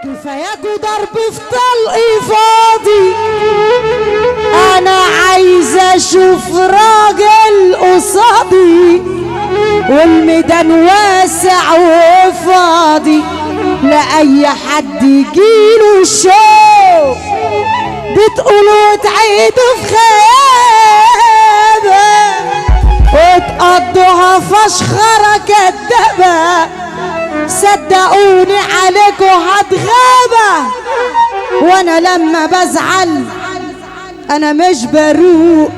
كفاياكوا ضرب في طلقي فاضي، انا عايزه اشوف راجل قصادي، والميدان واسع وفاضي لاي حد يجيله الشوق. بتقولوا تعيدوا في خيابه وتقضوها فشخره كدابه، صدقوني عليكوا هتغابة. وانا لما بزعل انا مش بروق،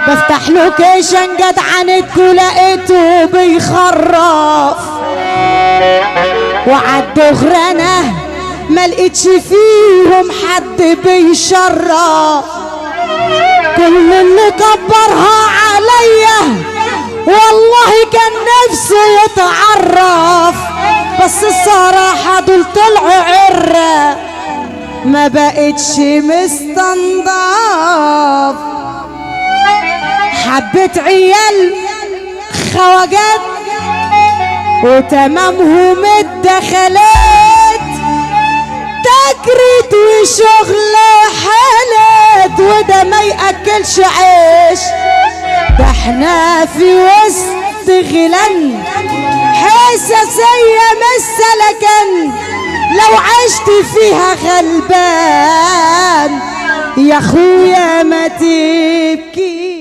بفتح لوكيشن جدعنتكوا لقيته بيخرف، وعالدغري انا ملقتش فيهم حد بيشرف. كل اللي كبرها عليا والله كان نفسه يتعرف، بس الصراحة دول طلعوا عرة ما بقتش مستنضاف. حبة عيال خواجات وتمامهم الدخلات، تجريد وشغل حالات، وده ما يأكلش عيش. ده احنا في وسط غلان حساسية مش سلكن، لو عشت فيها غلبان يا اخويا ما تبكي.